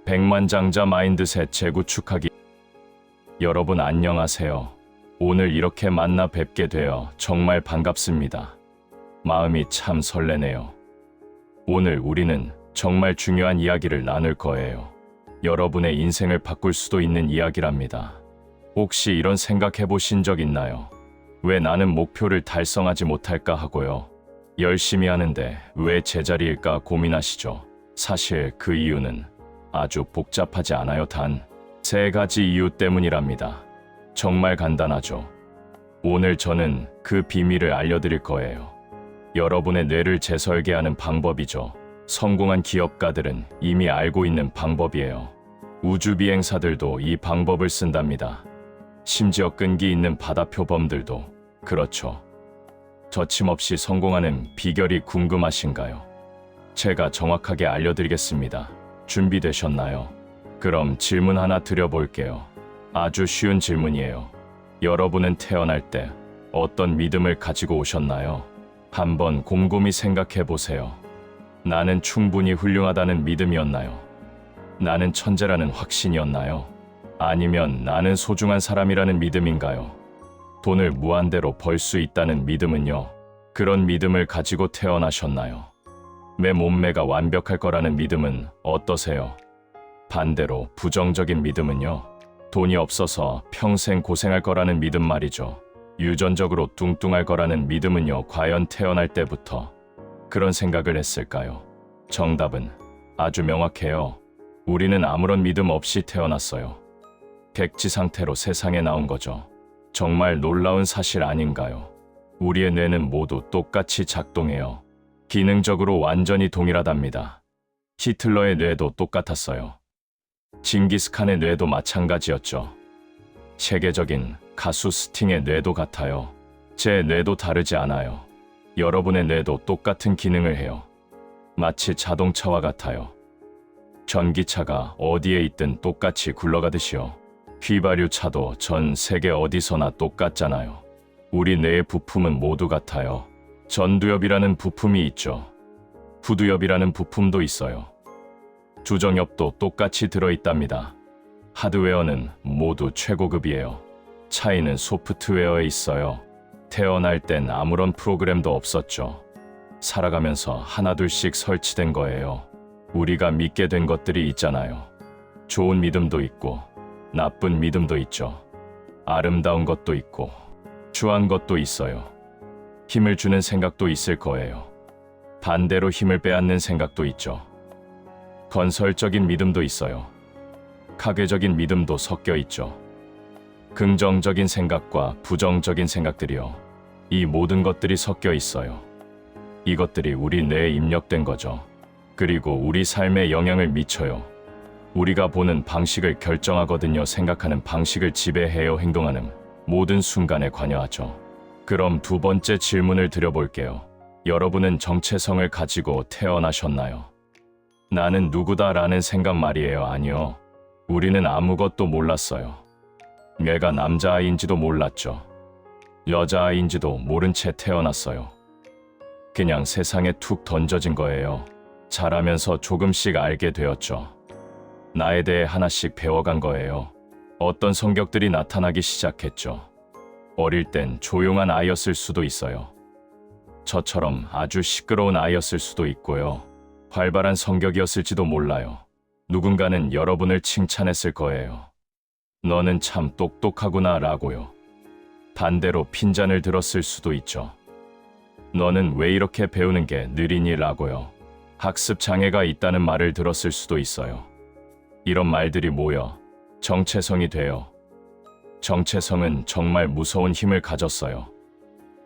백만장자 마인드셋 재구축하기. 여러분 안녕하세요. 오늘 이렇게 만나 뵙게 되어 정말 반갑습니다. 마음이 참 설레네요. 오늘 우리는 정말 중요한 이야기를 나눌 거예요. 여러분의 인생을 바꿀 수도 있는 이야기랍니다. 혹시 이런 생각해 보신 적 있나요? 왜 나는 목표를 달성하지 못할까 하고요. 열심히 하는데 왜 제자리일까 고민하시죠? 사실 그 이유는 아주 복잡하지 않아요. 단 3가지 이유 때문이랍니다. 정말 간단하죠. 오늘 저는 그 비밀을 알려드릴 거예요. 여러분의 뇌를 재설계하는 방법이죠. 성공한 기업가들은 이미 알고 있는 방법이에요. 우주비행사들도 이 방법을 쓴답니다. 심지어 끈기 있는 바다표범들도 그렇죠. 저침없이 성공하는 비결이 궁금하신가요? 제가 정확하게 알려드리겠습니다. 준비되셨나요? 그럼 질문 하나 드려볼게요. 아주 쉬운 질문이에요. 여러분은 태어날 때 어떤 믿음을 가지고 오셨나요? 한번 곰곰이 생각해 보세요. 나는 충분히 훌륭하다는 믿음이었나요? 나는 천재라는 확신이었나요? 아니면 나는 소중한 사람이라는 믿음인가요? 돈을 무한대로 벌 수 있다는 믿음은요? 그런 믿음을 가지고 태어나셨나요? 내 몸매가 완벽할 거라는 믿음은 어떠세요? 반대로 부정적인 믿음은요? 돈이 없어서 평생 고생할 거라는 믿음 말이죠. 유전적으로 뚱뚱할 거라는 믿음은요? 과연 태어날 때부터 그런 생각을 했을까요? 정답은 아주 명확해요. 우리는 아무런 믿음 없이 태어났어요. 백지 상태로 세상에 나온 거죠. 정말 놀라운 사실 아닌가요? 우리의 뇌는 모두 똑같이 작동해요. 기능적으로 완전히 동일하답니다. 히틀러의 뇌도 똑같았어요. 징기스칸의 뇌도 마찬가지였죠. 세계적인 가수 스팅의 뇌도 같아요. 제 뇌도 다르지 않아요. 여러분의 뇌도 똑같은 기능을 해요. 마치 자동차와 같아요. 전기차가 어디에 있든 똑같이 굴러가듯이요. 휘발유차도 전 세계 어디서나 똑같잖아요. 우리 뇌의 부품은 모두 같아요. 전두엽이라는 부품이 있죠. 후두엽이라는 부품도 있어요. 주정엽도 똑같이 들어있답니다. 하드웨어는 모두 최고급이에요. 차이는 소프트웨어에 있어요. 태어날 땐 아무런 프로그램도 없었죠. 살아가면서 하나둘씩 설치된 거예요. 우리가 믿게 된 것들이 있잖아요. 좋은 믿음도 있고 나쁜 믿음도 있죠. 아름다운 것도 있고 추한 것도 있어요. 힘을 주는 생각도 있을 거예요. 반대로 힘을 빼앗는 생각도 있죠. 건설적인 믿음도 있어요. 가괴적인 믿음도 섞여 있죠. 긍정적인 생각과 부정적인 생각들이요. 이 모든 것들이 섞여 있어요. 이것들이 우리 뇌에 입력된 거죠. 그리고 우리 삶에 영향을 미쳐요. 우리가 보는 방식을 결정하거든요. 생각하는 방식을 지배해요. 행동하는 모든 순간에 관여하죠. 그럼 2번째 질문을 드려볼게요. 여러분은 정체성을 가지고 태어나셨나요? 나는 누구다라는 생각 말이에요. 아니요. 우리는 아무것도 몰랐어요. 내가 남자아이인지도 몰랐죠. 여자아이인지도 모른 채 태어났어요. 그냥 세상에 툭 던져진 거예요. 자라면서 조금씩 알게 되었죠. 나에 대해 하나씩 배워간 거예요. 어떤 성격들이 나타나기 시작했죠. 어릴 땐 조용한 아이였을 수도 있어요. 저처럼 아주 시끄러운 아이였을 수도 있고요. 활발한 성격이었을지도 몰라요. 누군가는 여러분을 칭찬했을 거예요. 너는 참 똑똑하구나 라고요. 반대로 핀잔을 들었을 수도 있죠. 너는 왜 이렇게 배우는 게 느리니 라고요. 학습 장애가 있다는 말을 들었을 수도 있어요. 이런 말들이 모여 정체성이 돼요. 정체성은 정말 무서운 힘을 가졌어요.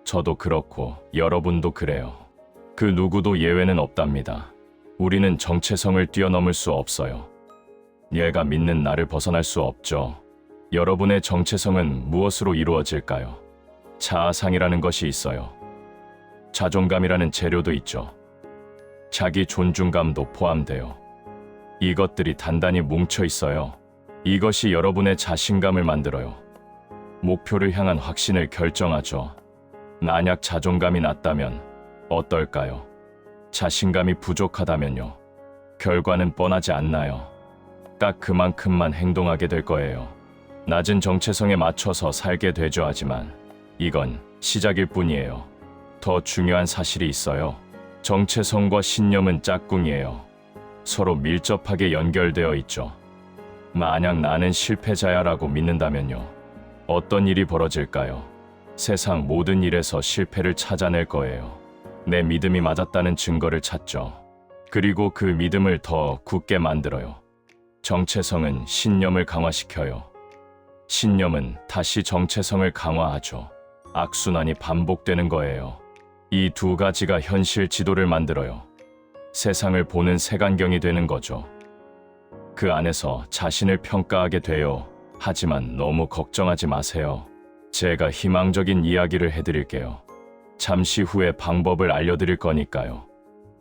저도 그렇고 여러분도 그래요. 그 누구도 예외는 없답니다. 우리는 정체성을 뛰어넘을 수 없어요. 얘가 믿는 나를 벗어날 수 없죠. 여러분의 정체성은 무엇으로 이루어질까요? 자아상이라는 것이 있어요. 자존감이라는 재료도 있죠. 자기 존중감도 포함돼요. 이것들이 단단히 뭉쳐 있어요. 이것이 여러분의 자신감을 만들어요. 목표를 향한 확신을 결정하죠. 만약 자존감이 낮다면 어떨까요? 자신감이 부족하다면요. 결과는 뻔하지 않나요? 딱 그만큼만 행동하게 될 거예요. 낮은 정체성에 맞춰서 살게 되죠. 하지만 이건 시작일 뿐이에요. 더 중요한 사실이 있어요. 정체성과 신념은 짝꿍이에요. 서로 밀접하게 연결되어 있죠. 만약 나는 실패자야라고 믿는다면요. 어떤 일이 벌어질까요? 세상 모든 일에서 실패를 찾아낼 거예요. 내 믿음이 맞았다는 증거를 찾죠. 그리고 그 믿음을 더 굳게 만들어요. 정체성은 신념을 강화시켜요. 신념은 다시 정체성을 강화하죠. 악순환이 반복되는 거예요. 이 두 가지가 현실 지도를 만들어요. 세상을 보는 색안경이 되는 거죠. 그 안에서 자신을 평가하게 돼요. 하지만 너무 걱정하지 마세요. 제가 희망적인 이야기를 해드릴게요. 잠시 후에 방법을 알려드릴 거니까요.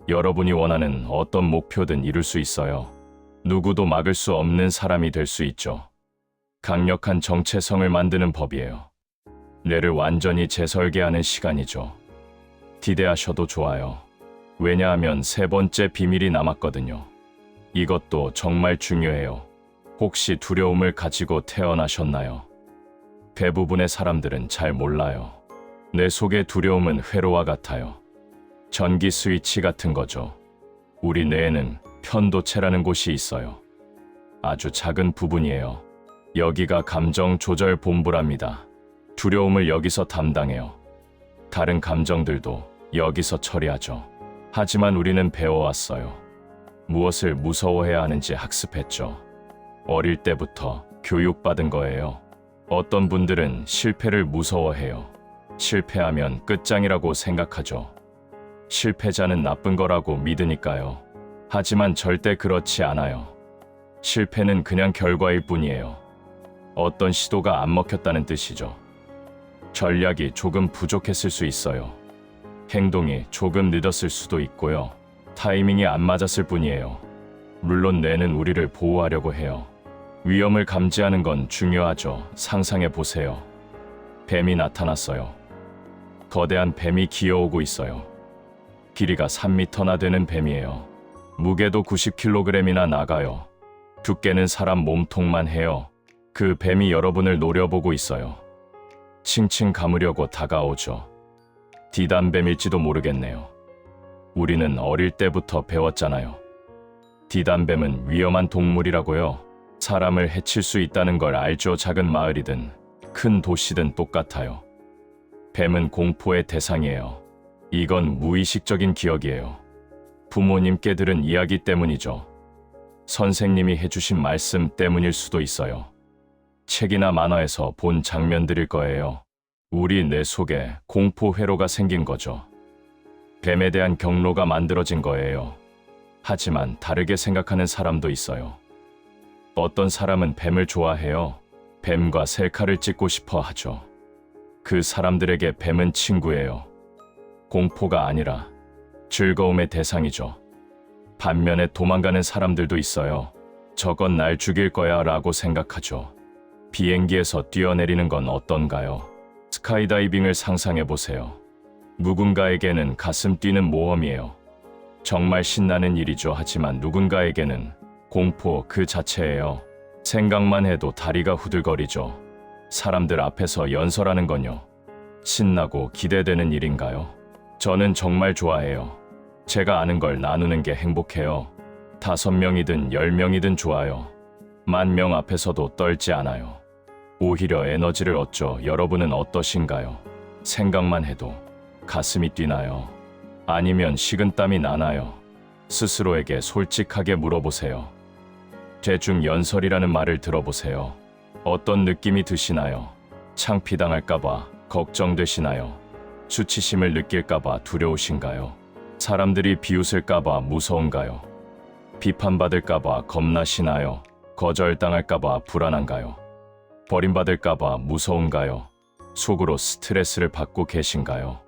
여러분이 원하는 어떤 목표든 이룰 수 있어요. 누구도 막을 수 없는 사람이 될 수 있죠. 강력한 정체성을 만드는 법이에요. 뇌를 완전히 재설계하는 시간이죠. 기대하셔도 좋아요. 왜냐하면 세 번째 비밀이 남았거든요. 이것도 정말 중요해요. 혹시 두려움을 가지고 태어나셨나요? 대부분의 사람들은 잘 몰라요. 내 속의 두려움은 회로와 같아요. 전기 스위치 같은 거죠. 우리 뇌에는 편도체라는 곳이 있어요. 아주 작은 부분이에요. 여기가 감정 조절 본부랍니다. 두려움을 여기서 담당해요. 다른 감정들도 여기서 처리하죠. 하지만 우리는 배워왔어요. 무엇을 무서워해야 하는지 학습했죠. 어릴 때부터 교육받은 거예요. 어떤 분들은 실패를 무서워해요. 실패하면 끝장이라고 생각하죠. 실패자는 나쁜 거라고 믿으니까요. 하지만 절대 그렇지 않아요. 실패는 그냥 결과일 뿐이에요. 어떤 시도가 안 먹혔다는 뜻이죠. 전략이 조금 부족했을 수 있어요. 행동이 조금 늦었을 수도 있고요. 타이밍이 안 맞았을 뿐이에요. 물론 뇌는 우리를 보호하려고 해요. 위험을 감지하는 건 중요하죠. 상상해 보세요. 뱀이 나타났어요. 거대한 뱀이 기어오고 있어요. 길이가 3m나 되는 뱀이에요. 무게도 90kg이나 나가요. 두께는 사람 몸통만 해요. 그 뱀이 여러분을 노려보고 있어요. 칭칭 감으려고 다가오죠. 디단뱀일지도 모르겠네요. 우리는 어릴 때부터 배웠잖아요. 디단뱀은 위험한 동물이라고요. 사람을 해칠 수 있다는 걸 알죠. 작은 마을이든 큰 도시든 똑같아요. 뱀은 공포의 대상이에요. 이건 무의식적인 기억이에요. 부모님께 들은 이야기 때문이죠. 선생님이 해주신 말씀 때문일 수도 있어요. 책이나 만화에서 본 장면들일 거예요. 우리 뇌 속에 공포 회로가 생긴 거죠. 뱀에 대한 경로가 만들어진 거예요. 하지만 다르게 생각하는 사람도 있어요. 어떤 사람은 뱀을 좋아해요. 뱀과 셀카를 찍고 싶어 하죠. 그 사람들에게 뱀은 친구예요. 공포가 아니라 즐거움의 대상이죠. 반면에 도망가는 사람들도 있어요. 저건 날 죽일 거야 라고 생각하죠. 비행기에서 뛰어내리는 건 어떤가요? 스카이다이빙을 상상해 보세요. 누군가에게는 가슴 뛰는 모험이에요. 정말 신나는 일이죠. 하지만 누군가에게는 공포 그 자체예요. 생각만 해도 다리가 후들거리죠. 사람들 앞에서 연설하는 건요. 신나고 기대되는 일인가요? 저는 정말 좋아해요. 제가 아는 걸 나누는 게 행복해요. 5명이든 10명이든 좋아요. 10,000명 앞에서도 떨지 않아요. 오히려 에너지를 얻죠. 여러분은 어떠신가요? 생각만 해도 가슴이 뛰나요? 아니면 식은땀이 나나요? 스스로에게 솔직하게 물어보세요. 대중 연설이라는 말을 들어보세요. 어떤 느낌이 드시나요? 창피당할까봐 걱정되시나요? 수치심을 느낄까봐 두려우신가요? 사람들이 비웃을까봐 무서운가요? 비판받을까봐 겁나시나요? 거절당할까봐 불안한가요? 버림받을까봐 무서운가요? 속으로 스트레스를 받고 계신가요?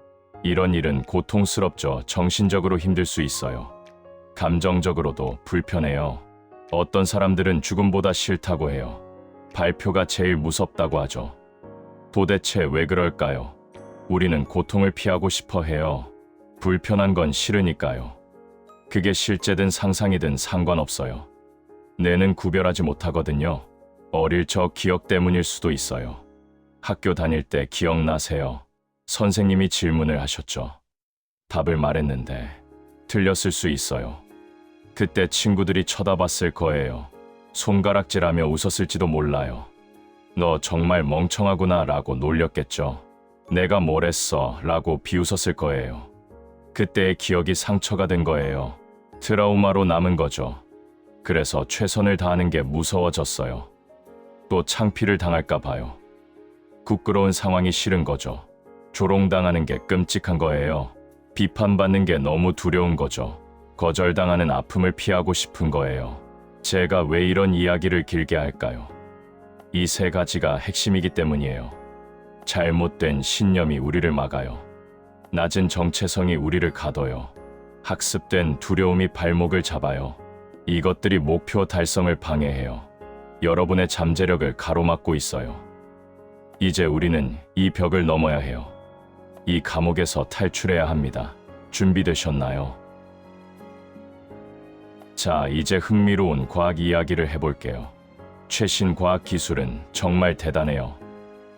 이런 일은 고통스럽죠. 정신적으로 힘들 수 있어요. 감정적으로도 불편해요. 어떤 사람들은 죽음보다 싫다고 해요. 발표가 제일 무섭다고 하죠. 도대체 왜 그럴까요? 우리는 고통을 피하고 싶어 해요. 불편한 건 싫으니까요. 그게 실제든 상상이든 상관없어요. 뇌는 구별하지 못하거든요. 어릴 적 기억 때문일 수도 있어요. 학교 다닐 때 기억나세요? 선생님이 질문을 하셨죠. 답을 말했는데 틀렸을 수 있어요. 그때 친구들이 쳐다봤을 거예요. 손가락질하며 웃었을지도 몰라요. 너 정말 멍청하구나 라고 놀렸겠죠. 내가 뭘 했어 라고 비웃었을 거예요. 그때의 기억이 상처가 된 거예요. 트라우마로 남은 거죠. 그래서 최선을 다하는 게 무서워졌어요. 또 창피를 당할까 봐요. 부끄러운 상황이 싫은 거죠. 조롱당하는 게 끔찍한 거예요. 비판받는 게 너무 두려운 거죠. 거절당하는 아픔을 피하고 싶은 거예요. 제가 왜 이런 이야기를 길게 할까요? 이 세 가지가 핵심이기 때문이에요. 잘못된 신념이 우리를 막아요. 낮은 정체성이 우리를 가둬요. 학습된 두려움이 발목을 잡아요. 이것들이 목표 달성을 방해해요. 여러분의 잠재력을 가로막고 있어요. 이제 우리는 이 벽을 넘어야 해요. 이 감옥에서 탈출해야 합니다. 준비되셨나요? 자, 이제 흥미로운 과학 이야기를 해볼게요. 최신 과학 기술은 정말 대단해요.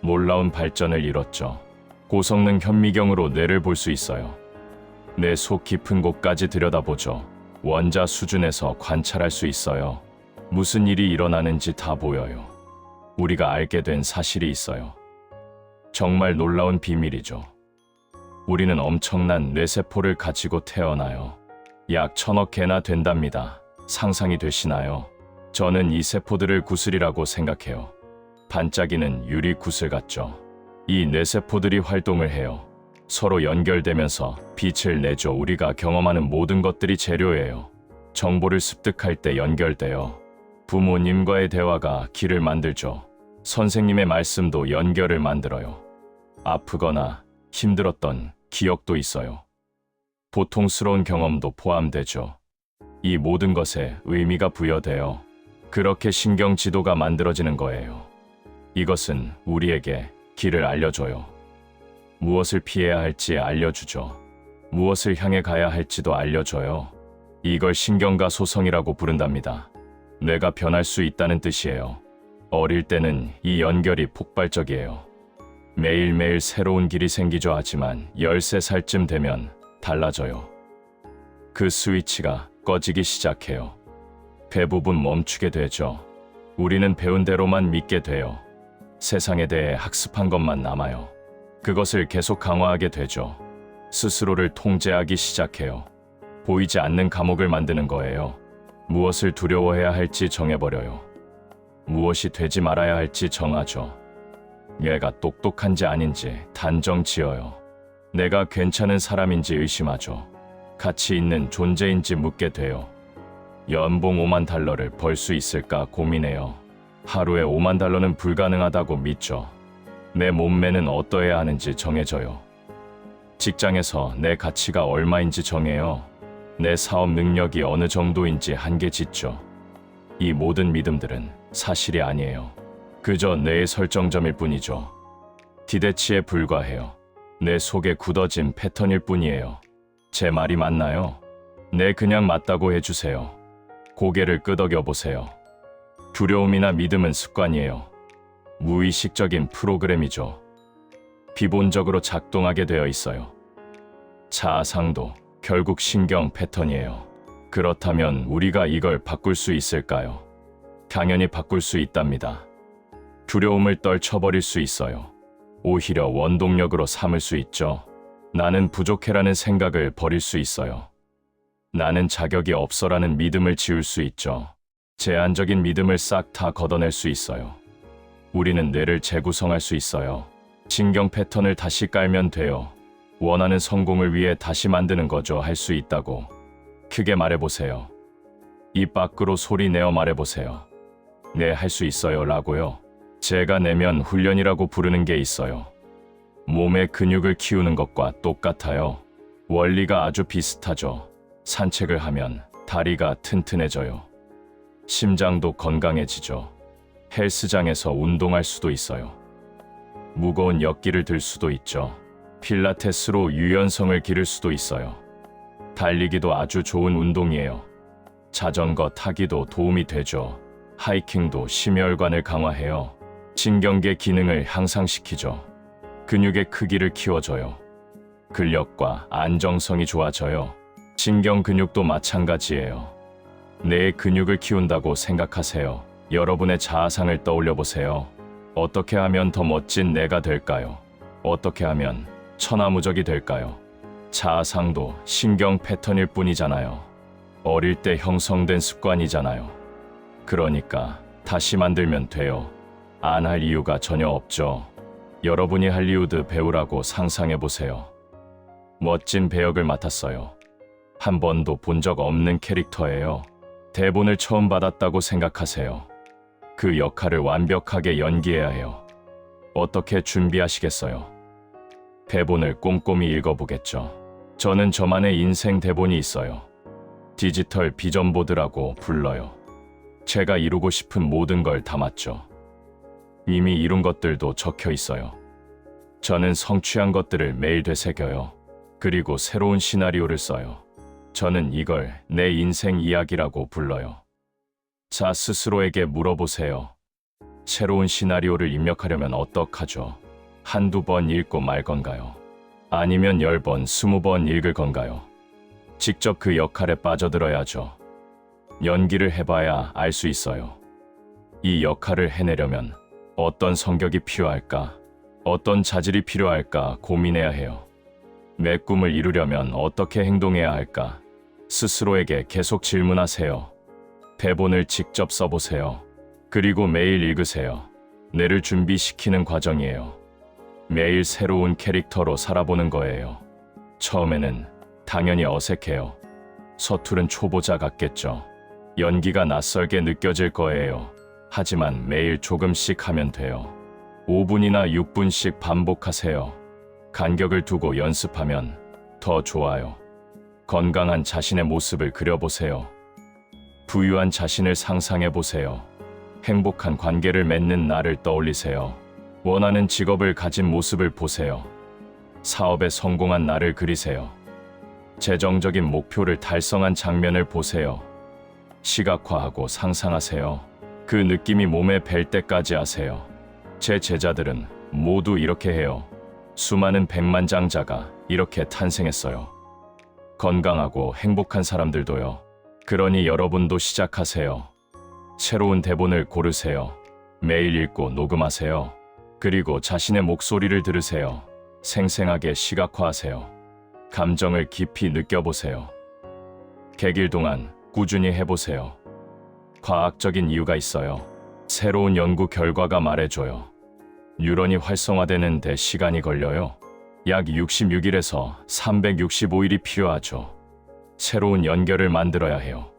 놀라운 발전을 이뤘죠. 고성능 현미경으로 뇌를 볼 수 있어요. 뇌 속 깊은 곳까지 들여다보죠. 원자 수준에서 관찰할 수 있어요. 무슨 일이 일어나는지 다 보여요. 우리가 알게 된 사실이 있어요. 정말 놀라운 비밀이죠. 우리는 엄청난 뇌세포를 가지고 태어나요. 약 1000억 개나 된답니다. 상상이 되시나요? 저는 이 세포들을 구슬이라고 생각해요. 반짝이는 유리 구슬 같죠. 이 뇌세포들이 활동을 해요. 서로 연결되면서 빛을 내죠. 우리가 경험하는 모든 것들이 재료예요. 정보를 습득할 때 연결돼요. 부모님과의 대화가 길을 만들죠. 선생님의 말씀도 연결을 만들어요. 아프거나 힘들었던 기억도 있어요. 고통스러운 경험도 포함되죠. 이 모든 것에 의미가 부여돼요. 그렇게 신경 지도가 만들어지는 거예요. 이것은 우리에게 길을 알려줘요. 무엇을 피해야 할지 알려주죠. 무엇을 향해 가야 할지도 알려줘요. 이걸 신경과 소성이라고 부른답니다. 뇌가 변할 수 있다는 뜻이에요. 어릴 때는 이 연결이 폭발적이에요. 매일매일 새로운 길이 생기죠. 하지만 13살쯤 되면 달라져요. 그 스위치가 꺼지기 시작해요. 대부분 멈추게 되죠. 우리는 배운 대로만 믿게 돼요. 세상에 대해 학습한 것만 남아요. 그것을 계속 강화하게 되죠. 스스로를 통제하기 시작해요. 보이지 않는 감옥을 만드는 거예요. 무엇을 두려워해야 할지 정해버려요. 무엇이 되지 말아야 할지 정하죠. 얘가 똑똑한지 아닌지 단정 지어요. 내가 괜찮은 사람인지 의심하죠. 가치 있는 존재인지 묻게 돼요. 연봉 5만 달러를 벌 수 있을까 고민해요. 하루에 5만 달러는 불가능하다고 믿죠. 내 몸매는 어떠해야 하는지 정해져요. 직장에서 내 가치가 얼마인지 정해요. 내 사업 능력이 어느 정도인지 한계 짓죠. 이 모든 믿음들은 사실이 아니에요. 그저 뇌의 설정점일 뿐이죠. 기대치에 불과해요. 내 속에 굳어진 패턴일 뿐이에요. 제 말이 맞나요? 네, 그냥 맞다고 해주세요. 고개를 끄덕여 보세요. 두려움이나 믿음은 습관이에요. 무의식적인 프로그램이죠. 기본적으로 작동하게 되어 있어요. 자아상도 결국 신경 패턴이에요. 그렇다면 우리가 이걸 바꿀 수 있을까요? 당연히 바꿀 수 있답니다. 두려움을 떨쳐버릴 수 있어요. 오히려 원동력으로 삼을 수 있죠. 나는 부족해라는 생각을 버릴 수 있어요. 나는 자격이 없어라는 믿음을 지울 수 있죠. 제한적인 믿음을 싹 다 걷어낼 수 있어요. 우리는 뇌를 재구성할 수 있어요. 신경 패턴을 다시 깔면 돼요. 원하는 성공을 위해 다시 만드는 거죠. 할 수 있다고. 크게 말해보세요. 입 밖으로 소리 내어 말해보세요. 네, 할 수 있어요 라고요. 제가 내면 훈련이라고 부르는 게 있어요. 몸의 근육을 키우는 것과 똑같아요. 원리가 아주 비슷하죠. 산책을 하면 다리가 튼튼해져요. 심장도 건강해지죠. 헬스장에서 운동할 수도 있어요. 무거운 역기를 들 수도 있죠. 필라테스로 유연성을 기를 수도 있어요. 달리기도 아주 좋은 운동이에요. 자전거 타기도 도움이 되죠. 하이킹도 심혈관을 강화해요. 신경계 기능을 향상시키죠. 근육의 크기를 키워줘요. 근력과 안정성이 좋아져요. 신경 근육도 마찬가지예요. 뇌의 근육을 키운다고 생각하세요. 여러분의 자아상을 떠올려 보세요. 어떻게 하면 더 멋진 내가 될까요? 어떻게 하면 천하무적이 될까요? 자아상도 신경 패턴일 뿐이잖아요. 어릴 때 형성된 습관이잖아요. 그러니까 다시 만들면 돼요. 안 할 이유가 전혀 없죠. 여러분이 할리우드 배우라고 상상해 보세요. 멋진 배역을 맡았어요. 한 번도 본 적 없는 캐릭터예요. 대본을 처음 받았다고 생각하세요. 그 역할을 완벽하게 연기해야 해요. 어떻게 준비하시겠어요? 대본을 꼼꼼히 읽어보겠죠. 저는 저만의 인생 대본이 있어요. 디지털 비전보드라고 불러요. 제가 이루고 싶은 모든 걸 담았죠. 이미 이룬 것들도 적혀 있어요. 저는 성취한 것들을 매일 되새겨요. 그리고 새로운 시나리오를 써요. 저는 이걸 내 인생 이야기라고 불러요. 자, 스스로에게 물어보세요. 새로운 시나리오를 입력하려면 어떡하죠? 한두 번 읽고 말 건가요? 아니면 10번, 20번 읽을 건가요? 직접 그 역할에 빠져들어야죠. 연기를 해봐야 알 수 있어요. 이 역할을 해내려면 어떤 성격이 필요할까? 어떤 자질이 필요할까 고민해야 해요. 내 꿈을 이루려면 어떻게 행동해야 할까? 스스로에게 계속 질문하세요. 대본을 직접 써보세요. 그리고 매일 읽으세요. 뇌를 준비시키는 과정이에요. 매일 새로운 캐릭터로 살아보는 거예요. 처음에는 당연히 어색해요. 서투른 초보자 같겠죠. 연기가 낯설게 느껴질 거예요. 하지만 매일 조금씩 하면 돼요. 5분이나 6분씩 반복하세요. 간격을 두고 연습하면 더 좋아요. 건강한 자신의 모습을 그려보세요. 부유한 자신을 상상해보세요. 행복한 관계를 맺는 나를 떠올리세요. 원하는 직업을 가진 모습을 보세요. 사업에 성공한 나를 그리세요. 재정적인 목표를 달성한 장면을 보세요. 시각화하고 상상하세요. 그 느낌이 몸에 뵐 때까지 하세요. 제 제자들은 모두 이렇게 해요. 수많은 백만장자가 이렇게 탄생했어요. 건강하고 행복한 사람들도요. 그러니 여러분도 시작하세요. 새로운 대본을 고르세요. 매일 읽고 녹음하세요. 그리고 자신의 목소리를 들으세요. 생생하게 시각화하세요. 감정을 깊이 느껴보세요. 100일 동안 꾸준히 해보세요. 과학적인 이유가 있어요. 새로운 연구 결과가 말해줘요. 뉴런이 활성화되는 데 시간이 걸려요. 약 66일에서 365일이 필요하죠. 새로운 연결을 만들어야 해요.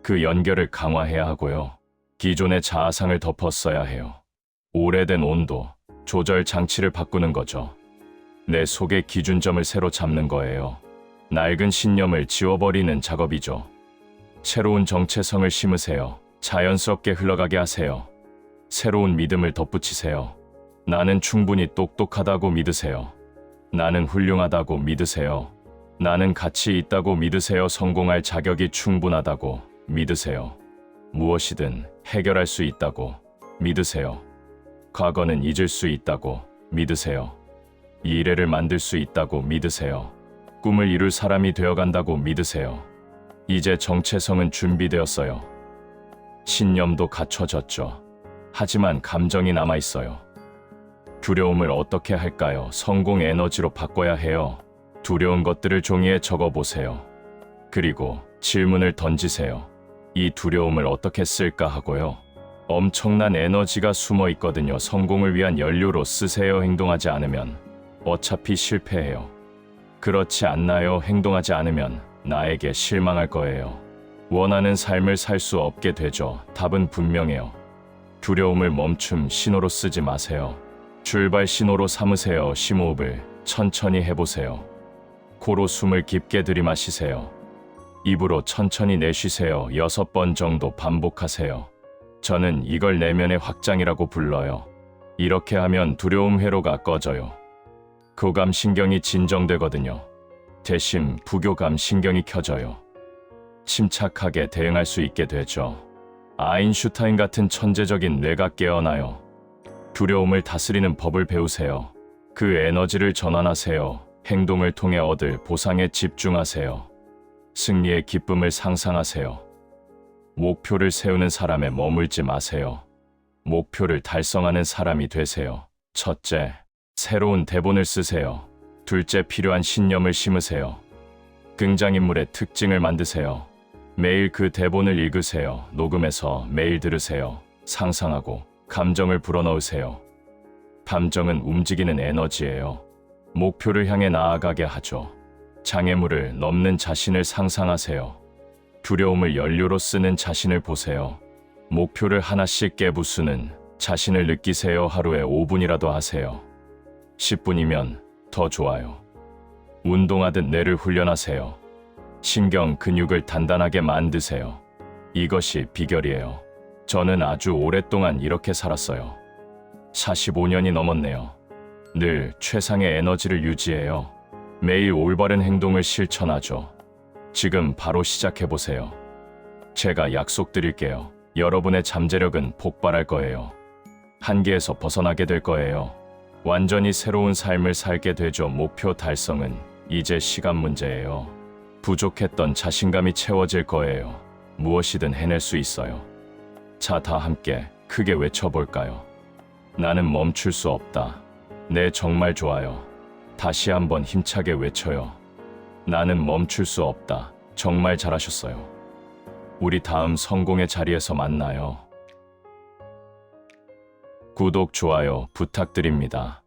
그 연결을 강화해야 하고요. 기존의 자아상을 덮었어야 해요. 오래된 온도, 조절 장치를 바꾸는 거죠. 내 속의 기준점을 새로 잡는 거예요. 낡은 신념을 지워버리는 작업이죠. 새로운 정체성을 심으세요. 자연스럽게 흘러가게 하세요. 새로운 믿음을 덧붙이세요. 나는 충분히 똑똑하다고 믿으세요. 나는 훌륭하다고 믿으세요. 나는 가치 있다고 믿으세요. 성공할 자격이 충분하다고 믿으세요. 무엇이든 해결할 수 있다고 믿으세요. 과거는 잊을 수 있다고 믿으세요. 미래를 만들 수 있다고 믿으세요. 꿈을 이룰 사람이 되어간다고 믿으세요. 이제 정체성은 준비되었어요. 신념도 갖춰졌죠. 하지만 감정이 남아있어요. 두려움을 어떻게 할까요? 성공 에너지로 바꿔야 해요. 두려운 것들을 종이에 적어보세요. 그리고 질문을 던지세요. 이 두려움을 어떻게 쓸까 하고요. 엄청난 에너지가 숨어 있거든요. 성공을 위한 연료로 쓰세요. 행동하지 않으면 어차피 실패해요. 그렇지 않나요? 행동하지 않으면 나에게 실망할 거예요. 원하는 삶을 살 수 없게 되죠. 답은 분명해요. 두려움을 멈춤 신호로 쓰지 마세요. 출발 신호로 삼으세요. 심호흡을 천천히 해보세요. 코로 숨을 깊게 들이마시세요. 입으로 천천히 내쉬세요. 6번 정도 반복하세요. 저는 이걸 내면의 확장이라고 불러요. 이렇게 하면 두려움 회로가 꺼져요. 교감 신경이 진정되거든요. 대신 부교감 신경이 켜져요. 침착하게 대응할 수 있게 되죠. 아인슈타인 같은 천재적인 뇌가 깨어나요. 두려움을 다스리는 법을 배우세요. 그 에너지를 전환하세요. 행동을 통해 얻을 보상에 집중하세요. 승리의 기쁨을 상상하세요. 목표를 세우는 사람에 머물지 마세요. 목표를 달성하는 사람이 되세요. 첫째, 새로운 대본을 쓰세요. 둘째, 필요한 신념을 심으세요. 등장인물의 특징을 만드세요. 매일 그 대본을 읽으세요. 녹음해서 매일 들으세요. 상상하고 감정을 불어넣으세요. 감정은 움직이는 에너지예요. 목표를 향해 나아가게 하죠. 장애물을 넘는 자신을 상상하세요. 두려움을 연료로 쓰는 자신을 보세요. 목표를 하나씩 깨부수는 자신을 느끼세요. 하루에 5분이라도 하세요. 10분이면 더 좋아요. 운동하듯 뇌를 훈련하세요. 신경, 근육을 단단하게 만드세요. 이것이 비결이에요. 저는 아주 오랫동안 이렇게 살았어요. 45년이 넘었네요. 늘 최상의 에너지를 유지해요. 매일 올바른 행동을 실천하죠. 지금 바로 시작해보세요. 제가 약속드릴게요. 여러분의 잠재력은 폭발할 거예요. 한계에서 벗어나게 될 거예요. 완전히 새로운 삶을 살게 되죠. 목표 달성은 이제 시간 문제예요. 부족했던 자신감이 채워질 거예요. 무엇이든 해낼 수 있어요. 자, 다 함께 크게 외쳐볼까요? 나는 멈출 수 없다. 네, 정말 좋아요. 다시 한번 힘차게 외쳐요. 나는 멈출 수 없다. 정말 잘하셨어요. 우리 다음 성공의 자리에서 만나요. 구독, 좋아요 부탁드립니다.